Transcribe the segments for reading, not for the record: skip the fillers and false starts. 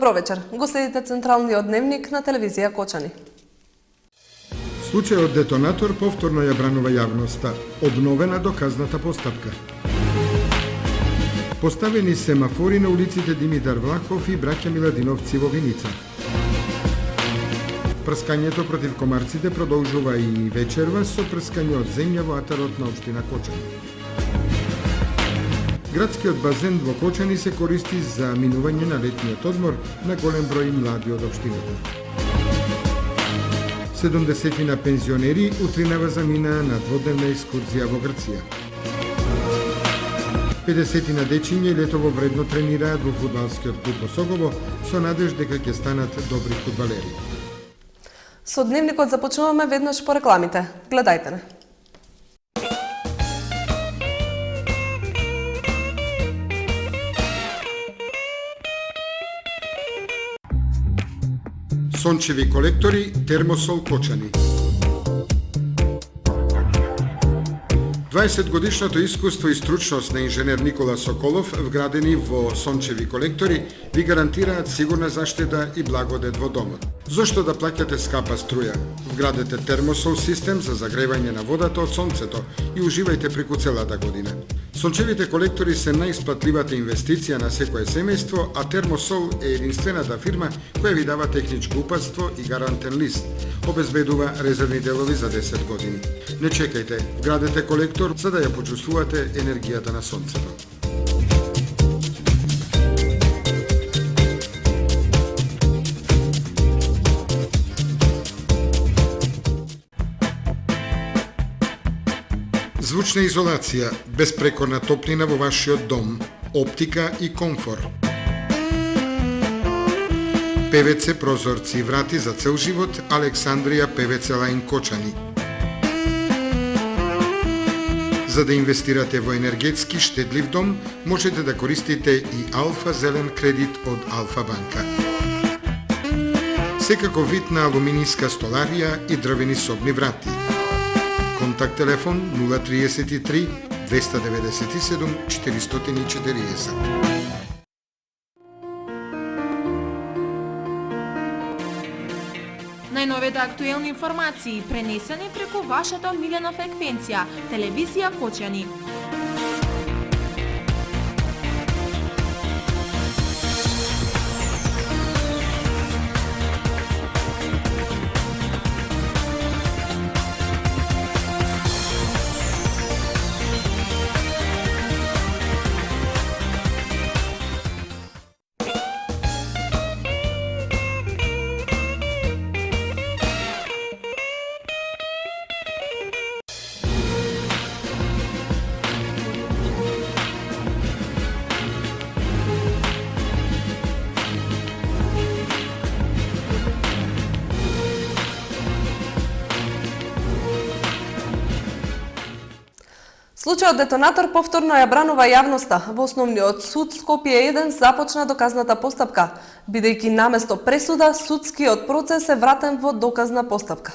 Добро вечер. Го следите централниот дневник на телевизија Кочани. Случајот детонатор повторно ја бранува јавноста. Обновена доказната постапка. Поставени семафори на улиците Димитар Влахов и браќа Миладиновци во Виница. Прскањето против комарците продолжува и вечерва со прскање од земја во атарот на општина Кочани. Градскиот базен во Кочани се користи за минување на летниот одмор на голем број млади од општината. 70 на пензионери утринава замина на дводневна екскурзија во Грција. 50 на дечиња летово вредно тренираат во фудбалскиот клуб Осогово со надеж дека ќе станат добри фудбалери. Со дневникот започнуваме веднаш по рекламите. Гледајте не. Сончеви колектори Термосол Кочани. 20-годишното искуство и стручност на инженер Никола Соколов, вградени во сончеви колектори, ви гарантираат сигурна заштита и благодет во домот. Зошто да плаќате скапа струја? Вградете термосол систем за загревање на водата од сонцето и уживајте преку целата година. Сончевите колектори се најисплатливата инвестиција на секое семејство, а Термосол е единствената фирма која ви дава техничко упатство и гарантен лист. Обезбедува резервни делови за 10 години. Не чекајте, вградете колектор за да ја почувствувате енергијата на сонцето. Звучна изолација, безпрекорна топлина во вашиот дом, оптика и комфор. ПВЦ прозорци и врати за цел живот, Александрија ПВЦ Лајн Кочани. За да инвестирате во енергетски штедлив дом, можете да користите и Алфа Зелен кредит од Алфа банка. Секако вид на алуминијска столарија и дрвени собни врати. Контакт телефон 033 297 440. Најновите актуелни информации пренесени преку вашата омилена фреквенција, телевизија Кочани. Случајот детонатор повторно ја бранува јавноста. Во Основниот суд Скопје 1 започна доказната постапка. Бидејќи наместо пресуда, судскиот процес е вратен во доказна постапка.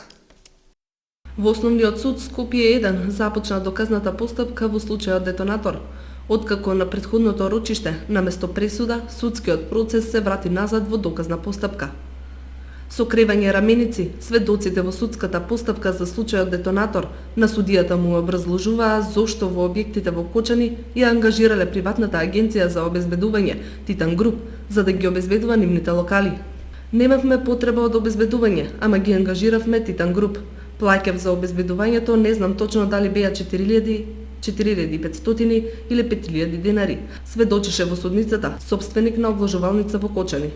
Во Основниот суд Скопје 1 започна доказната постапка во случајот детонатор. Откако на претходното рочиште, наместо пресуда, судскиот процес се врати назад во доказна постапка. Со кревање раменици, сведоците во судската постапка за случајот детонатор на судијата му образложуваа зошто во објектите во Кочани ја ангажирале приватната агенција за обезбедување Титан Груп за да ги обезбедува нивните локали. Немавме потреба од обезбедување, ама ги ангажиравме Титан Груп. Плаќав за обезбедувањето, не знам точно дали беа 4.000, 4.500 или 5.000 денари. Сведочеше во судницата сопственик на обложувалница во Кочани.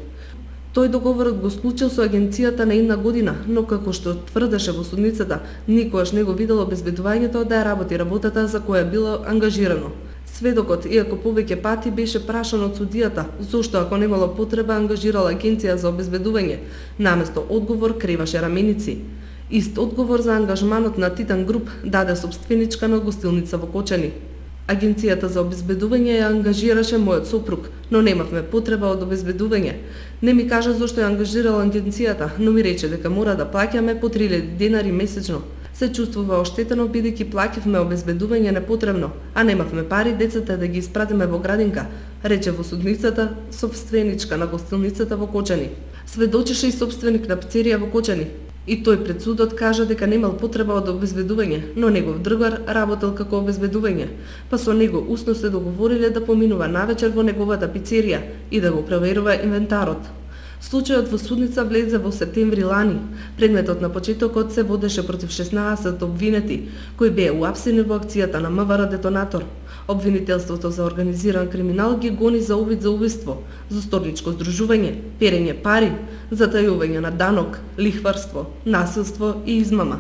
Тој договорот го склучил со агенцијата на една година, но како што тврдеше во судницата, никогаш не го видел обезбедувањето да ја работи работата за која било ангажирано. Сведокот, иако повеќе пати беше прашан од судијата, зошто ако немало потреба ангажирала агенција за обезбедување, наместо одговор креваше раменици. Ист одговор за ангажманот на Титан Груп даде сопственичка на гостилница во Кочани. Агенцијата за обезбедување ја ангажираше мојот сопруг, но немавме потреба од обезбедување. Не ми кажа зошто ја ангажирала агенцијата, но ми рече дека мора да плаќаме по 3.000 денари месечно. Се чувствува оштетено бидејќи плаќавме обезбедување непотребно, а немавме пари децата да ги испратиме во градинка, рече во судницата собственичка на гостилницата во Кочани. Сведочеше и собственик на пицерија во Кочани. И тој пред судот кажа дека немал потреба од обезбедување, но негов другар работел како обезбедување, па со него усно се договориле да поминува навечер во неговата пицерија и да го проверува инвентарот. Случајот во судница влезе во септември лани. Предметот на почетокот се водеше против 16 обвинети, кои беа уапсени во акцијата на МВР Детонатор. Обвинителството за организиран криминал ги гони за обид за убиство, засторничко здружување, перење пари, затајување на данок, лихварство, насилство и измама.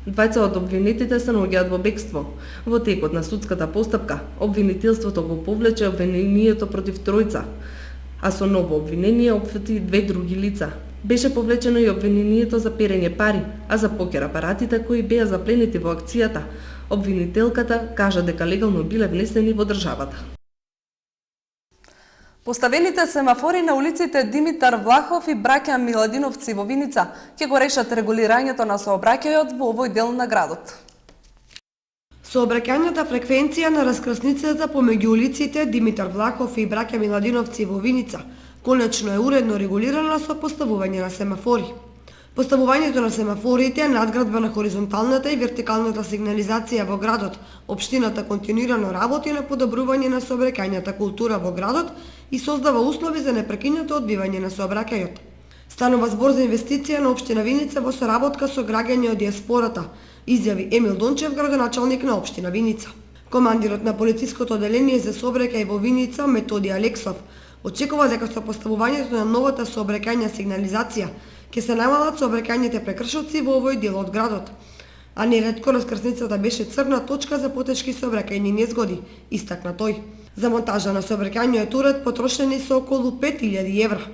Двајца од обвинетите се наоѓаат во бегство. Во текот на судската постапка, обвинителството го повлече обвинението против тројца, а со ново обвинение опфати 2 други лица. Беше повлечено и обвинението за перење пари, а за покер апаратите кои беа запленети во акцијата. Обвинителката кажа дека легално биле внесени во државата. Поставените семафори на улиците Димитар Влахов и браќа Миладиновци во Виница ќе го решат регулирањето на сообраќајот во овој дел на градот. Сообраќајната фреквенција на раскрсницата помеѓу улиците Димитар Влахов и браќа Миладиновци во Виница конечно е уредно регулирана со поставување на семафори. Поставувањето на семафорите е надградба на хоризонталната и вертикалната сигнализација во градот. Општината континуирано работи на подобрување на сообраќајната култура во градот и создава услови за непрекинато одбивање на сообраќајот. Станува збор за инвестиција на општина Виница во соработка со граѓани од диаспората, изјави Емил Дончев, градоначалник на општина Виница. Командирот на полициското оделение за сообраќај во Виница, Методи Алексов, очекува дека со поставувањето на новата сообраќајна сигнализација ќе се намалат сообраќајните прекршоци во овој дел од градот. А неретко раскрсницата беше црна точка за потешки сообраќајни незгоди, истакна тој. За монтажа на сообраќајниот уред потрошени се околу 5000 евра.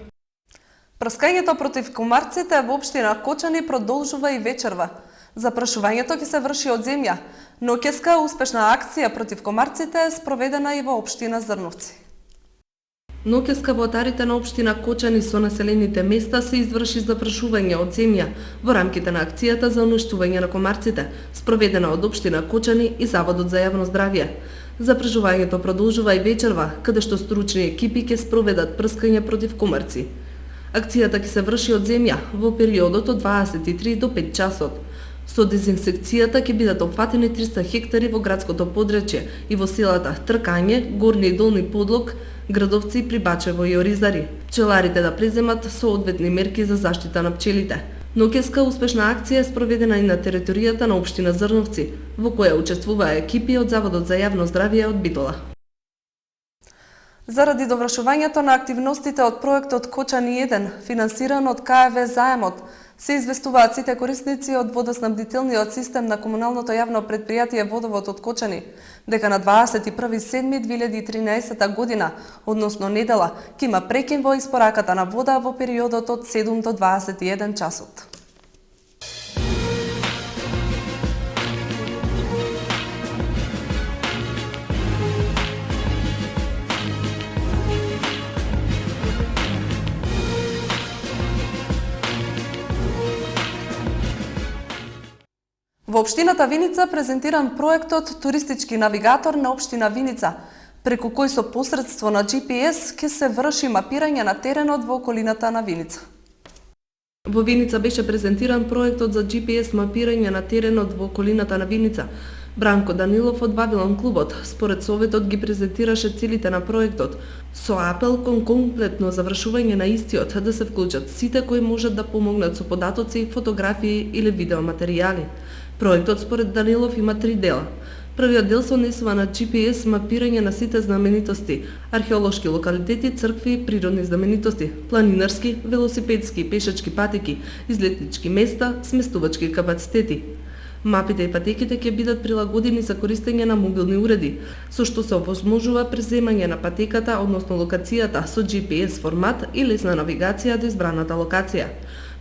Прскањето против комарците во општина Кочани продолжува и вечерва. Запрашувањето ќе се врши од земја. Ноќеска успешна акција против комарците е спроведена и во општина Зрновци. Ноќеска во отарите на општина Кочани со населените места се изврши запрашување од земја во рамките на акцијата за уништување на комарците, спроведена од општина Кочани и Заводот за јавно здравје. Запрашувањето продолжува и вечерва, каде што стручни екипи ќе спроведат прскање против комарци. Акцијата ќе се врши од земја во периодот од 23 до 5 часот. Со дезинсекцијата ќе бидат опфатени 300 хектари во градското подречје и во селата Тркање, Горни и Долни Подлог, Градовци, Прибачево и Оризари. Пчеларите да преземат соодветни мерки за заштита на пчелите. Ноќеска успешна акција е спроведена и на територијата на општина Зрновци, во која учествуваа екипи од Заводот за јавно здравје од Битола. Заради довршувањето на активностите од проектот Кочани 1, финансиран од КФВ заемот, се известуваат сите корисници од водоснабдителниот систем на комуналното јавно предпријатие Водовод од Кочани, дека на 21.7.2013 година, односно недела, ќе има прекин во испораката на вода во периодот од 7 до 21 часот. Во општината Виница презентиран проектот Туристички навигатор на општина Виница, преку кој со посредство на GPS ќе се врши мапирање на теренот во околината на Виница. Во Виница беше презентиран проектот за GPS мапирање на теренот во околината на Виница. Бранко Данилов од Вавилон клубот, според советот, ги презентираше целите на проектот, со апел кон комплетно завршување на истиот, да се вклучат сите кои можат да помогнат со податоци, фотографии или видеоматеријали. Проектот според Данилов има 3 дела. Првиот дел се однесува на GPS мапирање на сите знаменитости, археолошки локалитети, цркви, природни знаменитости, планинарски, велосипедски и пешачки патеки, излетнички места, сместувачки капацитети. Мапите и патеките ќе бидат прилагодени за користење на мобилни уреди, со што се овозможува преземање на патеката, односно локацијата, со GPS формат и лесна навигација до избраната локација.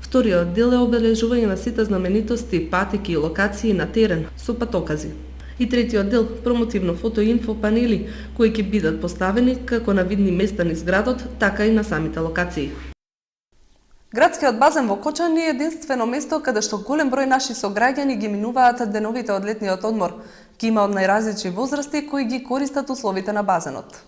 Вториот дел е обележување на сите знаменитости, патеки и локации на терен со патокази. И третиот дел, промотивно фото-инфо панели, кои ќе бидат поставени како на видни места низ градот, така и на самите локации. Градскиот базен во Кочани е единствено место каде што голем број наши сограѓани ги минуваат деновите од летниот одмор. Ги има од најразлични возрасти кои ги користат условите на базенот.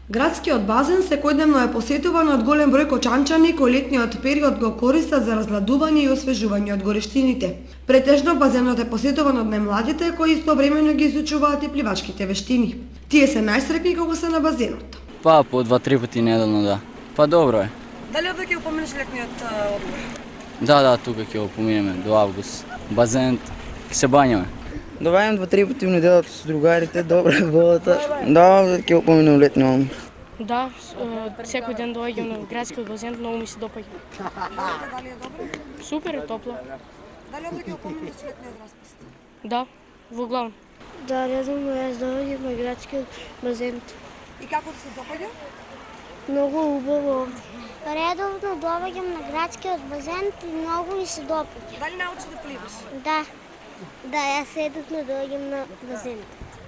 Градскиот базен секојдневно е посетуван од голем број кочанчани кои летниот период го користат за разгладување и освежување од горештините. Претежно базенот е посетуван од најмладите кои истовремено ги изучуваат и пливачките вештини. Тие се најсреќни кога се на базенот. Па по 2-3 пати неделно, да. Па добро е. Дали овде ќе го поминеш летниот одмор? Да, тука ќе го поминеме до август. Базенот, ќе се бањаме. Доваѓам 2-3 пати во неделата со другарите, добра е водата. Да, ќе го поминем летниот одмор. Да, секој ден доаѓам на градскиот базен, многу ми се допаѓа. Дали е добро? Супер е, топло. Дали овде ќе го поминеш летниот распуст? Да, во главно. Да, редовно јас доаѓам на градскиот базен. И како ти се допаѓа? Многу убаво овде. Редовно доаѓам на градскиот базен и многу ми се допаѓа. Дали научи да пливаш? Да. Да, јас редовно доаѓам на базен.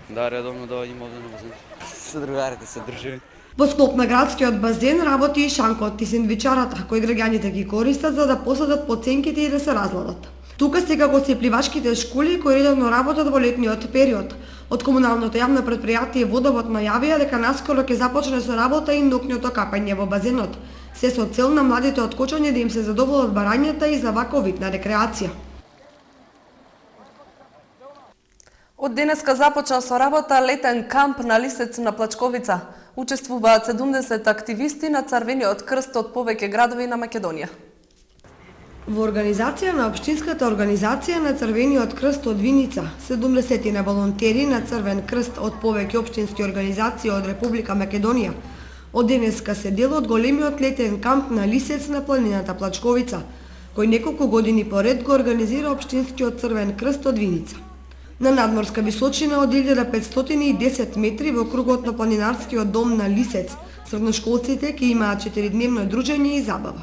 Да, редовно доаѓам овде на базен. Со другарите се дружиме. Во склоп на градскиот базен работи и шанкот и сендвичарата, кои граѓаните ги користат за да посадат поценките и да се разладат. Тука секако се пливачките школи кои редовно работат во летниот период. Од комуналното јавно предпријатие Водовод најавија дека наскоро ќе започне со работа и ноќното капање во базенот, се со цел на младите од Кочани да им се задоволат барањата и за ваков вид на рекреација. Од денеска започна со работа летен камп на Лисец на Плачковица. Учествуваат 70 активисти на Црвениот крст од повеќе градови на Македонија. Во организација на Општинската организација на Црвениот крст од Виница, 70 на волонтери на Црвен крст од повеќе општински организации од Република Македонија, од денеска се дел од големиот летен камп на Лисец на планината Плачковица, кој неколку години поред го организира Општинскиот Црвен крст од Виница. На надморска височина од 1510 метри во кругот на планинарскиот дом на Лисец, средношколците ќе имаат 4-дневно дружење и забава.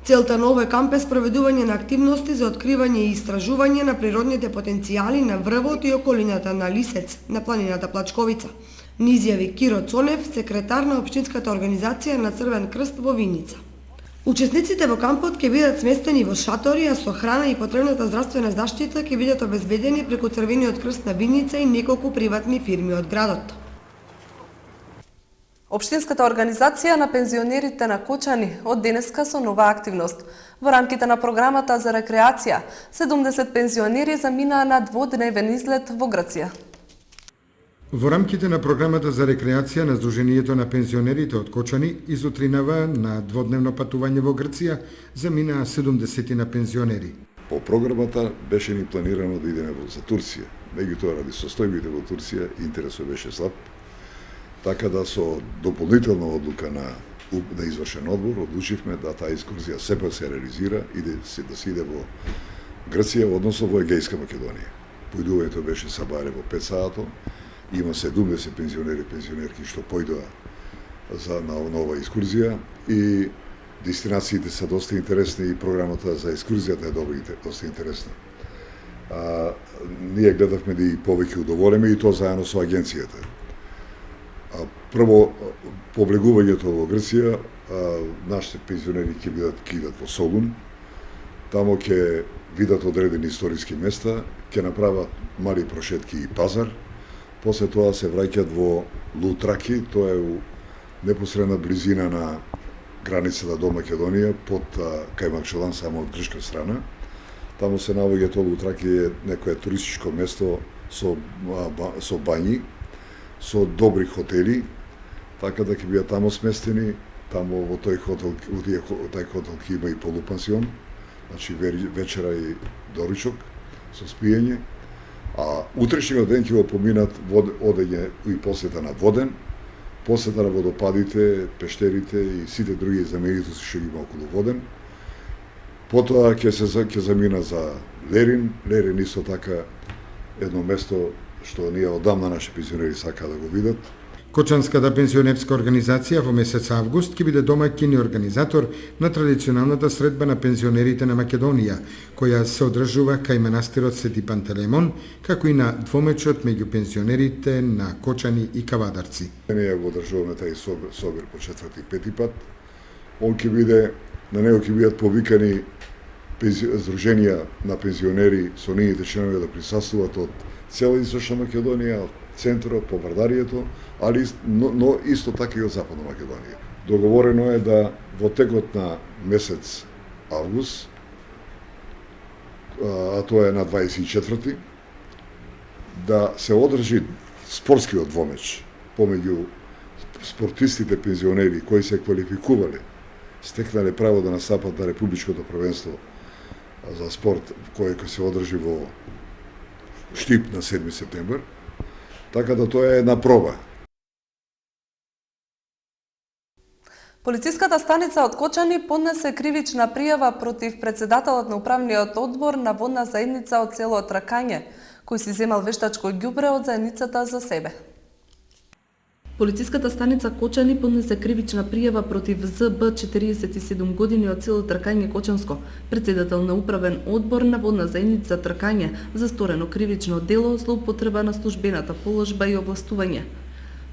Целта на овој камп е спроведување на активности за откривање и истражување на природните потенцијали на врвот и околината на Лисец, на планината Плачковица, ни изјави Киро Цонев, секретар на Општинската организација на Црвен крст во Виница. Учесниците во кампот ќе бидат сместени во шатори, а со храна и потребната здравствена заштита ќе бидат обезбедени преку Црвениот крст на Виница и неколку приватни фирми од градот. Општинската организација на пензионерите на Кочани од денеска со нова активност. Во рамките на програмата за рекреација, 70 пензионери заминаа на дводневен излет во Грција. Во рамките на програмата за рекреација на Сдруженијето на пензионерите од Кочани изутринава на дводневно патување во Грција заминаа 70 на пензионери. По програмата беше ни планирано да идеме за Турција. Меѓутоа, ради состојбите во Турција, интересот беше слаб. Така да со дополнителна одлука на извршен одбор, одлучивме да таа екскурзија сепак се реализира и да се иде во Грција, односно во Егејска Македонија. Појдувањето беше сабаре во 5 сато, има 70 пензионери и пензионерки што појдоа на оваа екскурзија и дестинациите се доста интересни и програмата за екскурзијата е доста интересна. Ние гледавме да и повеќе удоволиме и тоа заедно со агенцијата. Прво, по влегувањето во Грција, нашите пензионери ќе идат во Солун, тамо ќе видат одредени историски места, ќе направат мали прошетки и пазар, после тоа се враќаат во Лутраки, тоа е у непосредна близина на границата до Македонија, под Кајмакчалан, само од грчка страна. Тамо се наоѓа тоа Лутраки е некое туристичко место со бањи, со добри хотели, така да ќе бидат тамо сместени. Тамо во тој хотел ќе има и полупансион, значи вечера и доручок со спиење. А утрешниот ден ќе го поминат одење и посета на Воден, посета на водопадите, пештерите и сите други знаменитости што има околу Воден. Потоа ќе замина за Лерин. Лерин исто така едно место што ние одамна наши пензионери сака да го видат. Кочанската пензионерска организација во месец август ќе биде домаќин и организатор на традиционалната средба на пензионерите на Македонија, која се одржува кај манастирот Свети Пантелеймон, како и на двомечот меѓу пензионерите на Кочани и Кавадарци. Ние го одржуваме тај собир по 4-5 пат. Он ќе биде На него ќе бидат повикани здруженија на пензионери со нивните членови да присуствуваат од цела Источна Македонија, од центарот, по Вардарието, но исто така и од Западна Македонија. Договорено е да во текот на месец август, а тоа е на 24-ти, да се одржи спортскиот двомеч помеѓу спортистите пензионери кои се квалификувале, стекнале право да настапат на републичкото првенство за спорт кое ќе се одржи во Штип на 7 септември, така да тоа е една проба. Полициската станица од Кочани поднесе кривична пријава против председателот на управниот одбор на водна заедница од село Тракање, кој си земал вештачко ѓубре од заедницата за себе. Полициската станица Кочани поднесе кривична пријава против ЗБ 47 години од село Тракање Кочанско, председател на управен одбор на водна заедница Тракање, за сторено кривично дело злоупотреба на службената положба и овластување.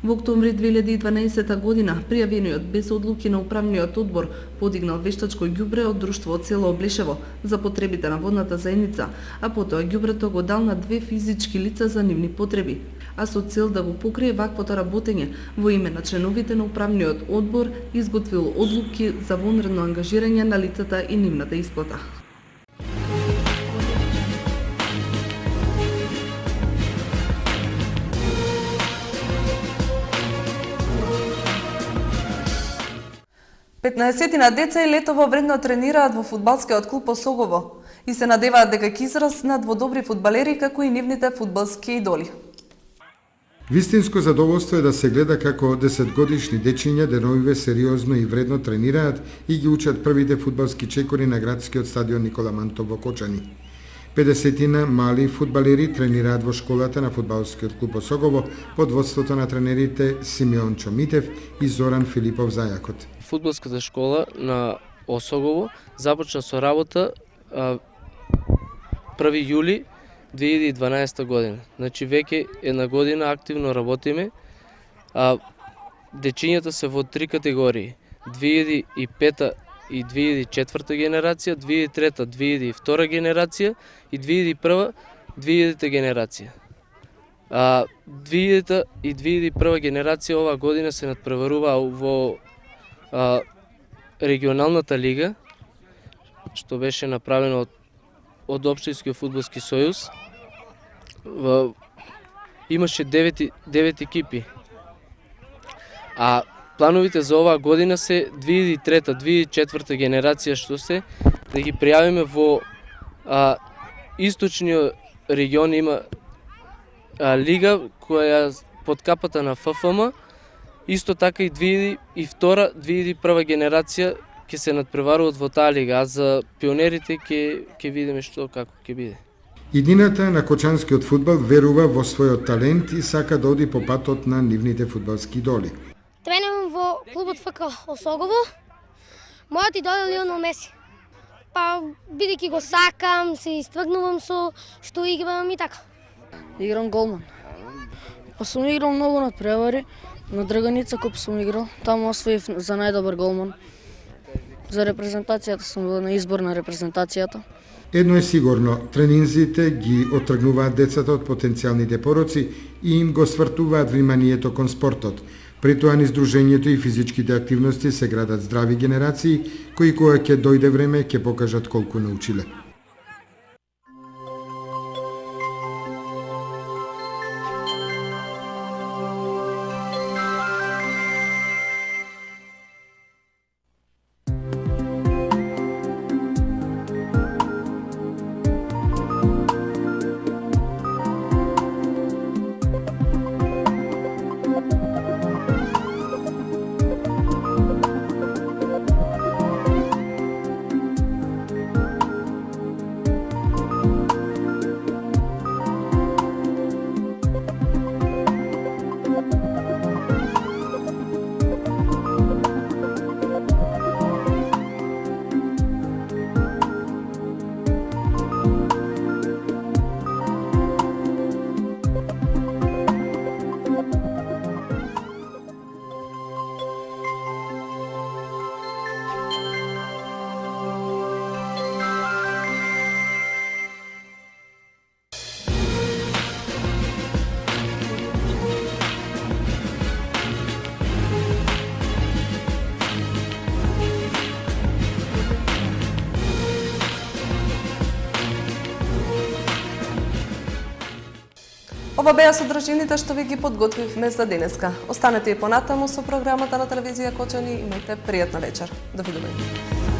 Во октомври 2012 година пријавениот без одлуки на управниот одбор подигнал вештачко ѓубре од друштво од село Облешево за потребите на водната заедница, а потоа ѓубрето го дал на 2 физички лица за нивни потреби, а со цел да го покрие ваквото работење во име на членовите на управниот одбор изготвил одлуки за вонредно ангажирање на лицата и нивната исплата. Петнаесетина деца и летово вредно тренираат во фудбалскиот клуб Осогово и се надеваат дека ќе израснат во добри фудбалери како и нивните фудбалски идоли. Вистинско задоволство е да се гледа како 10-годишни дечиња деновиве сериозно и вредно тренираат и ги учат првите фудбалски чекори на градскиот стадион Никола Мантов во Кочани. 50 мали фудбалери тренираат во школата на фудбалскиот клуб Осогово под водството на тренерите Симеон Чомитев и Зоран Филипов Зајакот. Фудбалската школа на Осогово започна со работа 1 јули 2012 година. Значи веќе една година активно работиме. Дечињата се во 3 категории: 2005 и 2004 генерација, 2003 2002 генерација и 2001 2000 генерација. 2000 и 2001 генерација оваа година се надпреварува во регионалната лига, што беше направено од Општинскиот фудбалски сојуз. Имаше 9 екипи. А плановите за оваа година се 2003-2004 генерација што се да ги пријавиме во источниот регион има лига која под капата на ФФМ. Исто така и 2002-2001 генерација ќе се надпреваруваат во таа лига, а за пионерите ќе видиме што како ќе биде. Иднината на кочанскиот фудбал верува во својот талент и сака да оди по патот на нивните фудбалски идоли. Тренирам во клубот ФК Осогово. Мојот идол е Лионел Меси. Па бидејќи го сакам, се иствргнувам со што играм и така. Играм голман. Па сум играл многу надпревари. На Драганица Куп сум играл, таму освоив за најдобар голман. За репрезентацијата сум бил на избор на репрезентацијата. Едно е сигурно, тренинзите ги отргнуваат децата од потенцијалните пороци и им го свртуваат вниманието кон спортот. При тоа низ дружењето и физичките активности се градат здрави генерации, кои кога ќе дојде време ќе покажат колку научиле. Ова беа содржините што ви ги подготвивме за денеска. Останете и понатаму со програмата на телевизија Кочани. Имајте пријатна вечер. Довидување.